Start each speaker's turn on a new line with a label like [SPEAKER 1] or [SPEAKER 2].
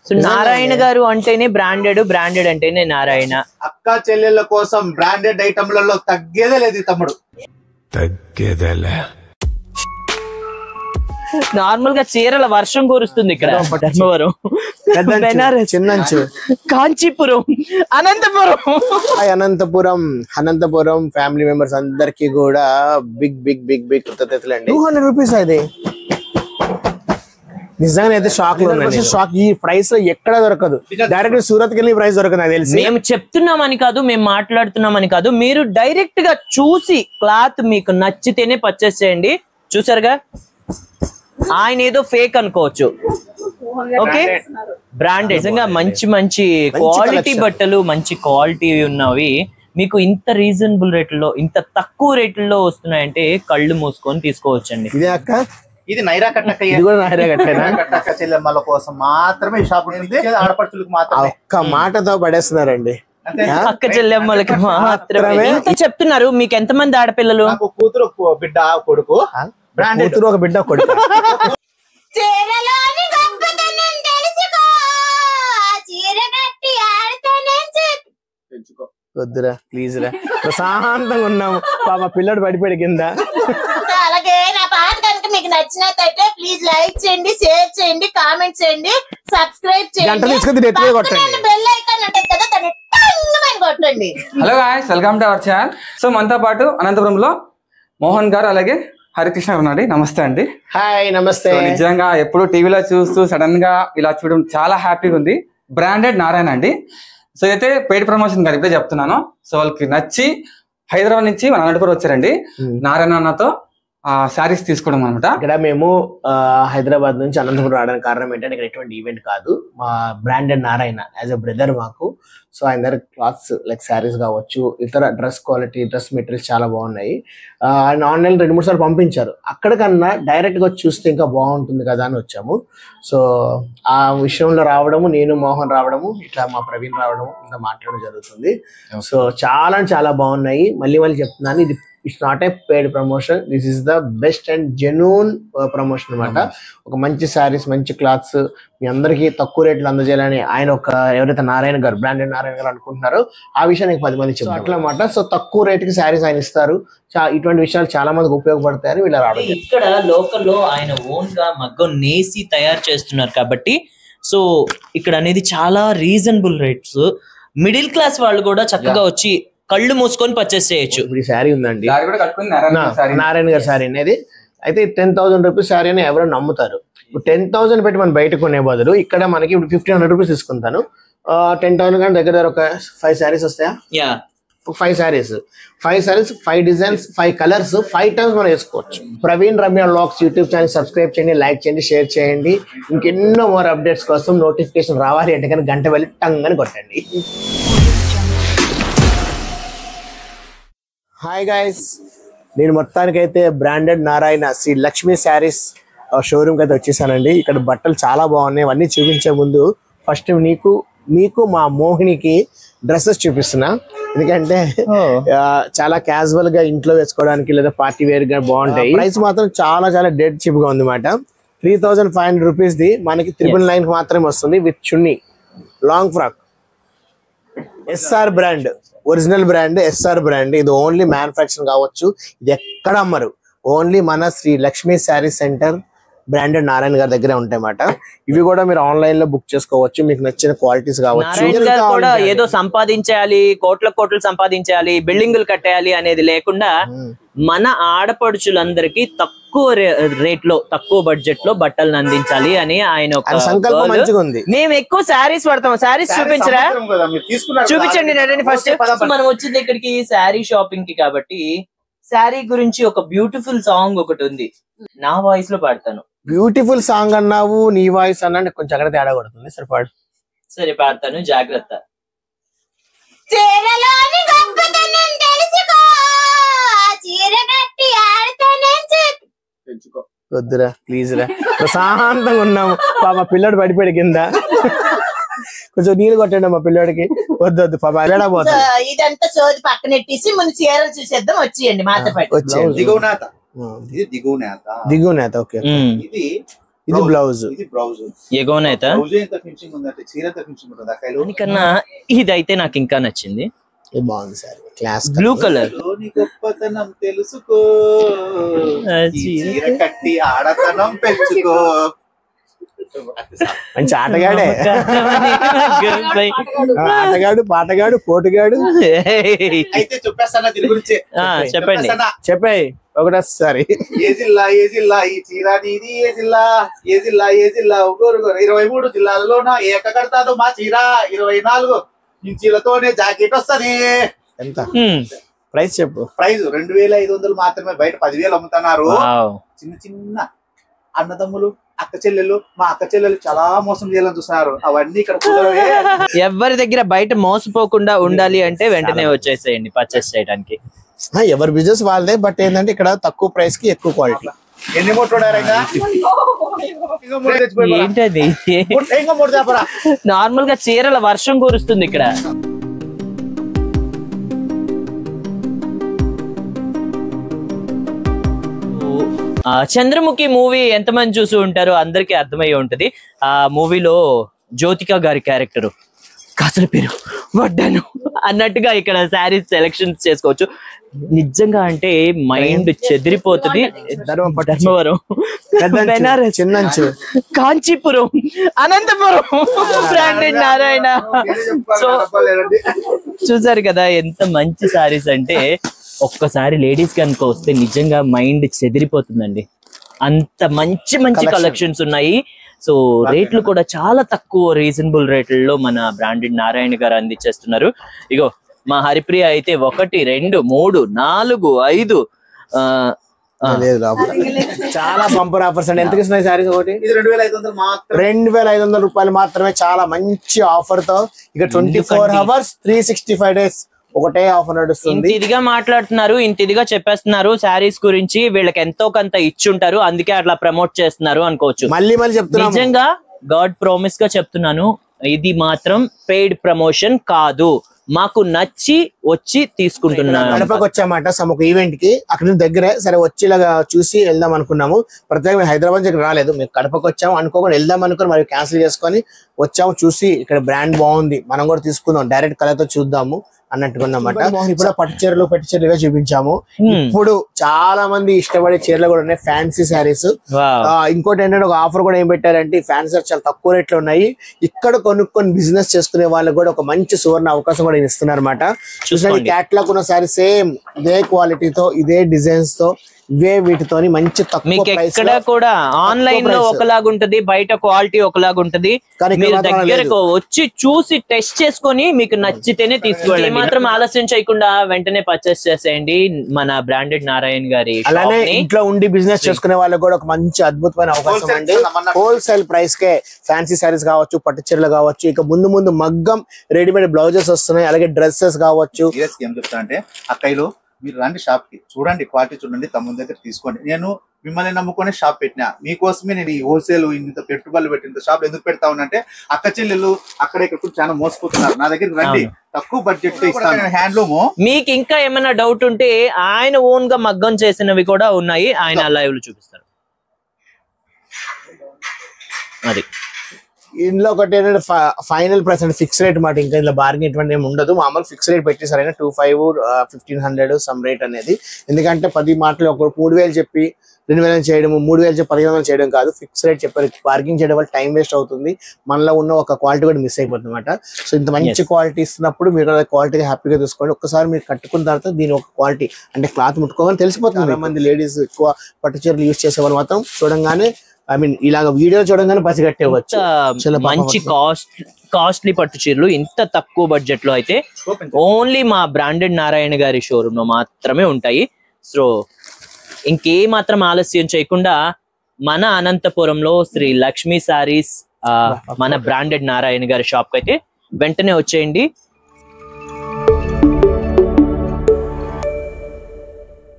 [SPEAKER 1] So Narayana గారు అంటేనే branded, branded అంటేనే నారాయణ.
[SPEAKER 2] అక్క చెల్లెళ్ళ కోసం బ్రాండెడ్ ఐటమ్లలో తగ్గేదే లేదు తమ్ముడు.
[SPEAKER 3] తగ్గేదేలే.
[SPEAKER 1] నార్మల్ గా చీరల వర్షం కురుస్తుంది ఇక్కడ. ధర్మవరం, బెనారస్,
[SPEAKER 4] చిన్నంచు,
[SPEAKER 1] కాంచీపురం,
[SPEAKER 4] అనంతపురం ఫ్యామిలీ మెంబర్స్ అందరికి కూడా బిగ్ బిగ్ బిగ్ బిగ్ కృతజ్ఞతలండి. 200 రూపీస్ అది నిజంగా అయితే షాక్ లో షాక్. ఈ ప్రైస్ లో ఎక్కడ దొరకదు. డైరెక్ట్ సూరత్ కి వెళ్ళి ప్రైస్ దొరకదు నాకు తెలిసి.
[SPEAKER 1] మేము చెప్తున్నామని కాదు, మేము మాట్లాడుతున్నామని కాదు, మీరు డైరెక్ట్ గా చూసి క్లాత్ మీకు నచ్చితేనే పర్చేస్ చేయండి. చూసారుగా, ఆయన ఏదో ఫేక్ అనుకోవచ్చు. ఓకే, బ్రాండెడ్ నిజంగా మంచి మంచి క్వాలిటీ బట్టలు, మంచి క్వాలిటీ ఉన్నవి మీకు ఇంత రీజనబుల్ రేట్లలో, ఇంత తక్కువ రేట్లలో వస్తున్నాయంటే కళ్ళు మూసుకొని తీసుకోవచ్చండి.
[SPEAKER 4] ఇదే అక్క,
[SPEAKER 2] ఇది నైరా కట్టక్క.
[SPEAKER 4] ఇది కూడా నైరా కట్టేనా?
[SPEAKER 2] కట్టక్క చెల్లెమ్మల కోసం మాత్రమే ఈ షాప్ ఉంటుంది. ఆడపడుచులకు మాత్రమే.
[SPEAKER 4] ఒక్క మాటతో పడేస్తున్నారండి.
[SPEAKER 1] అక్క చెల్లెమ్మలకి మాత్రమే ఇంత చెప్తున్నారు. మీకు ఎంత మంది ఆడపిల్లలు?
[SPEAKER 2] నాకు కూతురు, బిడ్డ, కొడుకు.
[SPEAKER 4] కూతురు, ఒక బిడ్డ, కొడుకు. వద్దురా ప్లీజ్ రా, ప్రశాంతంగా ఉన్నాము. పాప పిల్లడు పడిపోయాడు కింద.
[SPEAKER 5] అలాగే నా పాట కనుక మీకు నచ్చినట్లయితే ప్లీజ్ లైక్ చేయండి, షేర్ చేయండి, కామెంట్ చేయండి, సబ్స్క్రైబ్ చేయండి, బెల్ ఐకాన్ ఉంటుంది కదా దాన్ని టంగ్ కొట్టండి.
[SPEAKER 6] Hello guys, welcome to our channel. So మనతో పాటు అనంతపురంలో మోహన్ గారు, అలాగే హరికృష్ణ గారు ఉన్నాడు. నమస్తే అండి.
[SPEAKER 4] హాయ్, నమస్తే.
[SPEAKER 6] నిజంగా ఎప్పుడు టీవీలో చూస్తూ సడన్ గా ఇలా చూడడం చాలా హ్యాపీగా ఉంది. బ్రాండెడ్ నారాయణ అండి. సో అయితే పెయిడ్ ప్రమోషన్ గారు ఇప్పుడే చెప్తున్నాను. సో వాళ్ళకి నచ్చి హైదరాబాద్ నుంచి మన అనంతపురం వచ్చారండి నారాయణ అన్నతో శారీస్ తీసుకోవడం అనమాట.
[SPEAKER 4] ఇక్కడ మేము హైదరాబాద్ నుంచి అనంతపురం రావడానికి కారణం ఏంటంటే ఇక్కడ ఎటువంటి ఈవెంట్ కాదు, మా branded Narayana as a brother మాకు. సో ఆయన దగ్గర క్లాత్స్ లైక్ శారీస్ కావచ్చు, ఇతర డ్రెస్ క్వాలిటీ, డ్రెస్ మెటీరియల్స్ చాలా బాగున్నాయి. ఆయన ఆన్లైన్ 2-3 సార్లు పంపించారు. అక్కడికన్నా డైరెక్ట్ గా చూస్తే ఇంకా బాగుంటుంది కదా అని వచ్చాము. సో ఆ విషయంలో రావడము, నేను మోహన్ రావడము, ఇట్లా మా ప్రవీణ్ రావడము, ఇంకా మాట్లాడడం జరుగుతుంది. సో చాలా చాలా బాగున్నాయి. మళ్ళీ చెప్తున్నాను, ఇది it's not a paid promotion, this is the best and genuine promotion అనమాట. ఒక మంచి శారీస్, మంచి క్లాత్స్ మీ అందరికీ తక్కువ రేట్లు అందజేయాలని ఆయన ఎవరైతే నారాయణ గారు, బ్రాండెడ్ నారాయణ గారు అనుకుంటున్నారో ఆ విషయానికి 10 మంది చెప్తారు అట్లా అన్నమాట. సో తక్కువ రేటుకి శారీస్ ఆయన ఇస్తారు. ఇటువంటి విషయాలు చాలా మందికి ఉపయోగపడతాయని వీళ్ళు రావడం.
[SPEAKER 1] ఇక్కడ లోకల్లో ఆయన ఓన్ గా మగ్గం నేసి తయారు చేస్తున్నారు కాబట్టి సో ఇక్కడ అనేది చాలా రీజనబుల్ రేట్స్. మిడిల్ క్లాస్ వాళ్ళు కూడా చక్కగా వచ్చి కళ్ళు మూసుకొని పర్చేస్ చేయొచ్చు.
[SPEAKER 4] ఇప్పుడు ఈ శారీ ఉందండి, నారాయణ గారి శారీ అనేది. అయితే 10,000 రూపీస్ శారీ అని ఎవరైనా నమ్ముతారు. ఇప్పుడు 10,000 పెట్టి మనం బయట కొనే బదులు ఇక్కడ మనకి ఇప్పుడు 1,500 రూపీస్ తీసుకుంటాను. 10,000 కానీ దగ్గర ఒక 5 శారీస్ వస్తాయా? 5 శారీస్, 5 డిజైన్స్, 5 కలర్స్, 5 టైమ్స్ మనం వేసుకోవచ్చు. Praveen Ramya vlogs YouTube channel subscribe చేయండి, లైక్ చేయండి, షేర్ చేయండి. ఇంకెన్నో మోర్ అప్డేట్స్ కోసం నోటిఫికేషన్ రావాలి అంటే కానీ గంట వెళ్ళి టంగ్ అని కొట్టండి. హాయ్ గైస్, నేను మొత్తానికైతే బ్రాండెడ్ నారాయణ శ్రీ లక్ష్మీ శారీస్ షోరూమ్కి అయితే వచ్చేసానండి. ఇక్కడ బట్టలు చాలా బాగున్నాయి. అవన్నీ చూపించే ముందు ఫస్ట్ మీకు మా మోహినికి డ్రెస్సెస్ చూపిస్తున్నా. ఎందుకంటే చాలా క్యాజువల్ గా ఇంట్లో వేసుకోవడానికి లేదా పార్టీ వేర్ గా బాగుంటాయి. ప్రైస్ మాత్రం చాలా చాలా డెడ్ చీప్ గా ఉంది అన్నమాట. 3,500 రూపీస్ ది మనకి 999 మాత్రమే వస్తుంది with chunni, long frock. SR brand, original brand, SR brand. ఇది ఓన్లీ మ్యానుఫ్యాక్చరింగ్ కావచ్చు, ఇది ఎక్కడ అమ్మరు. ఓన్లీ మన శ్రీ లక్ష్మీ శారీ సెంటర్ బ్రాండెడ్ నారాయణ గారి దగ్గరే ఉంటాయన్నమాట. ఇవి కూడా మీరు ఆన్లైన్ లో బుక్ చేసుకోవచ్చు, మీకు నచ్చిన క్వాలిటీస్ కావచ్చు.
[SPEAKER 1] ఏదో సంపాదించాలి, కోట్లు సంపాదించాలి, బిల్డింగులు కట్టేయాలి అనేది లేకుండా మన ఆడపడుచులందరికీ తక్కువ రేట్ లో, తక్కువ బడ్జెట్ లో బట్టలను అందించాలి అని ఆయన ఒక
[SPEAKER 4] సంకల్పం మంచిగా ఉంది.
[SPEAKER 1] మేము ఎక్కువ శారీస్ పడతాం. శారీస్ చూపించరా? చూపించండి ఫస్ట్. మనం వచ్చింది ఇక్కడికి శారీ షాపింగ్ కి కాబట్టి శారీ గురించి ఒక బ్యూటిఫుల్ సాంగ్ ఒకటి ఉంది, నా వాయిస్ లో పాడతాను.
[SPEAKER 4] బ్యూటిఫుల్ సాంగ్ అన్నావు, నీ వాయిస్ అన్నా కొంచెం అక్కడ తేడా కొడుతుంది. సరే పాడు.
[SPEAKER 1] సరే పాడతాను, జాగ్రత్త.
[SPEAKER 4] వద్దురా ప్లీజ్ రా, ప్రశాంతంగా ఉన్నాము. పాప పిల్లడు పడిపోయాడు కింద, కొంచెం నీళ్ళు కొట్టండి మా పిల్లడికి. వద్దు పాప పోతా.
[SPEAKER 5] ఇదంతా సోది పక్కనెట్టేసి ముందు చీరలు చూసేద్దాం. వచ్చేయండి మాతో పాటు.
[SPEAKER 2] దిగువ నేత. ఇది దిగువ నేత.
[SPEAKER 4] దిగువ నేత. ఓకే.
[SPEAKER 2] ఇది
[SPEAKER 4] ఇది బ్లౌజ్.
[SPEAKER 2] ఇది బ్లౌజ్.
[SPEAKER 1] ఎగోనైతే
[SPEAKER 2] బ్లౌజ్ ఎంత ఫినిషింగ్ ఉందంటే చీర ఎంత ఫినిషింగ్ ఉంటుంది అక్కలు.
[SPEAKER 1] దానికన్నా ఇదైతే నాకు ఇంకా నచ్చింది.
[SPEAKER 4] ఇది బాగుంది సార్, క్లాస్
[SPEAKER 1] బ్లూ కలర్.
[SPEAKER 2] లోని గొప్పతనం తెలుసుకో, ఈ చీర కట్టి ఆడతనం పెంచుకో.
[SPEAKER 4] మంచి ఆటగాడే, ఆటగాడు, పాటగాడు, పోటుగాడు.
[SPEAKER 2] అయితే చెప్పేస్తానా దీని గురించి.
[SPEAKER 1] చెప్పండి.
[SPEAKER 4] చెప్పాయి ఒకటేసారి.
[SPEAKER 2] ఏ జిల్లా ఏ జిల్లా ఈ చీర నీది, ఏ జిల్లా ఏ జిల్లా ఏ జిల్లా, 23 జిల్లాలలోన ఏక కడతాదు మా చీర, 24 ఇంచీలతోనే జాకెట్ వస్తది.
[SPEAKER 4] ఎంత ప్రైస్ చెప్పు?
[SPEAKER 2] ప్రైస్ 2500 మాత్రమే, బయట 10,000 అమ్ముతున్నారు. చిన్న చిన్న అన్నదమ్ములు, అక్క చెల్లెలు, మా అక్క చెల్లెలు చాలా మోసం చేయాలని చూస్తున్నారు. అవన్నీ ఇక్కడ కుదరవే.
[SPEAKER 1] ఎవరి దగ్గర బయట మోసపోకుండా ఉండాలి అంటే వెంటనే వచ్చేసేయండి పర్చేస్ చేయడానికి.
[SPEAKER 4] ఎవరి బిజినెస్ వాళ్ళదే, బట్ ఏంటంటే ఇక్కడ తక్కువ ప్రైస్ కి ఎక్కువ క్వాలిటీ.
[SPEAKER 2] ఎన్ని ముట్టుడారా?
[SPEAKER 1] ఏంటది? నార్మల్ గా చీరల వర్షం కురుస్తుంది ఇక్కడ. చంద్రముఖి మూవీ ఎంతమంది చూసి ఉంటారో అందరికీ అర్థమయ్యి ఉంటది. ఆ మూవీలో జ్యోతిక గారి క్యారెక్టర్ కాసుల పేరు వడ్డాను అన్నట్టుగా ఇక్కడ శారీస్ సెలెక్షన్స్ చేసుకోవచ్చు. నిజంగా అంటే మైండ్ చెదిరిపోతుంది. ధర్మవరం, బెనారస్, కాంచీపురం, అనంతపురం బ్రాండెడ్ నారాయణ. సో చూసారు కదా ఎంత మంచి శారీస్ అంటే. ఒక్కసారి లేడీస్ కనుక వస్తే నిజంగా మైండ్ చెదిరిపోతుందండి. అంత మంచి మంచి కలెక్షన్స్ ఉన్నాయి. సో రేట్లు కూడా చాలా తక్కువ, రీజనబుల్ రేట్లలో మన బ్రాండెడ్ నారాయణ గారు అందించేస్తున్నారు. ఇగో మా హరిప్రియ అయితే 1, 2, 3, 4, 5
[SPEAKER 4] చాలా బంపర్ ఆఫర్స్ అండి. ఎంతకి ఇస్తున్నాయి సారీస్? ఒకటి
[SPEAKER 2] 2500
[SPEAKER 4] రూపాయలు మాత్రమే. చాలా మంచి ఆఫర్ తో ఇక 24 hours 365 days ఒకటే ఆఫర్ నడుస్తుంది.
[SPEAKER 1] ఇదిగా మాట్లాడుతున్నారు, ఇంత ఇదిగా చెప్పేస్తున్నారు శారీస్ గురించి. వీళ్ళకి ఎంతో కొంత ఇచ్చుంటారు, అందుకే అట్లా ప్రమోట్ చేస్తున్నారు అనుకోవచ్చు.
[SPEAKER 4] మళ్ళీ చెప్తున్నా,
[SPEAKER 1] నిజంగా గాడ్ ప్రామిస్ గా చెప్తున్నాను, ఇది మాత్రం పెయిడ్ ప్రమోషన్ కాదు. మాకు నచ్చి వచ్చి తీసుకుంటున్నాను.
[SPEAKER 4] గడపకు వచ్చామాట ఒక ఈవెంట్ కి, అక్కడ దగ్గరే. సరే వచ్చి ఇలాగా చూసి వెళ్దాం అనుకున్నాము. ప్రత్యేకంగా హైదరాబాద్ దగ్గర రాలేదు, మేము కడపకు వచ్చాము. అనుకోకుండా వెళ్దాం అనుకుని మరి క్యాన్సిల్ చేసుకొని వచ్చాము. చూసి ఇక్కడ బ్రాండ్ బాగుంది, మనం కూడా తీసుకుందాం, డైరెక్ట్ కలర్ తో చూద్దాము అన్నట్టుకున్నమాట. ఇప్పుడు పట్టు చీరలు ఇవే చూపించాము. ఇప్పుడు చాలా మంది ఇష్టపడే చీరలు కూడా ఉన్నాయి, ఫ్యాన్సీ శారీస్. ఇంకోటి ఏంటంటే ఒక ఆఫర్ కూడా ఏం పెట్టారంటే, ఫ్యాన్సీ చాలా తక్కువ రేట్లు ఉన్నాయి. ఇక్కడ కొనుక్కొని బిజినెస్ చేసుకునే వాళ్ళకి కూడా ఒక మంచి సువర్ణ అవకాశం కూడా ఇస్తున్నారు అనమాట. చూసిన క్యాట్లాగ్ ఉన్న శారీ సేమ్ ఇదే క్వాలిటీతో, ఇదే డిజైన్స్ తో, ఇవే వీటితోని మంచి తక్కువ ప్రైస్.
[SPEAKER 1] ఇక్కడ కూడా ఆన్లైన్ లో ఒకలాగుంటది, బయట క్వాలిటీ ఒకలాగుంటది. మీరు దగ్గరకు వచ్చి చూసి టెస్ట్ చేసుకొని మీకు నచ్చితేనే తీసుకోవాలి. మాత్రం ఆలస్యం చేయకుండా వెంటనే పర్చేస్ చేసేయండి మన బ్రాండెడ్ నారాయణ గారి.
[SPEAKER 4] అలానే ఇంట్లో ఉండి బిజినెస్ చేసుకునే వాళ్ళకి కూడా ఒక మంచి అద్భుతమైన అవకాశం అండి. హోల్సేల్ ప్రైస్ కే ఫ్యాన్సీ శారీస్ కావచ్చు, పట్టు చీరలు కావచ్చు, ఇక ముందు ముందు మగ్గం రెడీమేడ్ బ్లౌజెస్ వస్తున్నాయి, అలాగే డ్రెస్సెస్ కావచ్చు.
[SPEAKER 2] ఏం చెప్తా అంటే అక్కయ్యలు మీరు రండి షాప్ కి, చూడండి క్వాలిటీ చూడండి, తమ్ముని దగ్గర తీసుకోండి. నేను మిమ్మల్ని నమ్ముకొని షాప్ పెట్టినా, మీకోసమే నేను ఈ హోల్సేల్ ఇంత పెట్టుబడులు పెట్టిన షాప్ ఎందుకు పెడతా ఉన్నంటే, అక్క చెల్లెలు అక్కడ ఇక్కడ చాలా మోసపోతున్నారు. నా దగ్గర రండి, తక్కువ బడ్జెట్ తో ఇస్తాను. హ్యాండ్లూమ్.
[SPEAKER 1] మీకు ఇంకా ఏమైనా డౌట్ ఉంటే ఆయన ఓన్ గా మగ్గం చేసినవి కూడా ఉన్నాయి, ఆయన లైవ్ లో చూపిస్తారు. అది
[SPEAKER 4] ఇందులో ఒకటి ఏంటంటే ఫైనల్ ప్రైస్ అంటే ఫిక్స్ రేట్ మాట, ఇంకా ఇందులో బార్గెన్ ఎటువంటి ఏమి ఉండదు. మామూలు ఫిక్స్ రేట్ పెట్టేసారైనా 2500 1500 సమ్ రేట్ అనేది. ఎందుకంటే 10 మాటలు ఒక 3000 చెప్పి 2000 చేయడం, 3000 చెప్పి 1500 చేయడం కాదు. ఫిక్స్ రేట్ చెప్పారు. బార్గెన్ చేయడం వల్ల టైం వేస్ట్ అవుతుంది, మనలో ఉన్న ఒక క్వాలిటీ కూడా మిస్ అయిపోతుంది అనమాట. సో ఇంత మంచి క్వాలిటీ ఇస్తున్నప్పుడు మీరు క్వాలిటీ హ్యాపీగా తీసుకోండి. ఒక్కసారి మీరు కట్టుకున్న తర్వాత దీని ఒక క్వాలిటీ అంటే క్లాత్ ముట్టుకోగానే తెలిసిపోతుంది. చాలా మంది లేడీస్ ఎక్కువ పట్టు చీరలు యూజ్ చేసే వాళ్ళు మాత్రం చూడంగానే, ఐ మీన్ ఇలాగ వీడియో చూడంగానే పసిగట్టేవచ్చు.
[SPEAKER 1] మంచి కాస్ట్లీ పట్టు చీరలు ఇంత తక్కువ బడ్జెట్ లో అయితే ఓన్లీ మా బ్రాండెడ్ నారాయణ గారి షోరూమ్ లో మాత్రమే ఉంటాయి. సో ఇంకే మాత్రం ఆలస్యం చేయకుండా మన అనంతపురంలో శ్రీ లక్ష్మీ సారీస్ మన బ్రాండెడ్ నారాయణ గారి షాప్ కి అయితే వెంటనే వచ్చేయండి.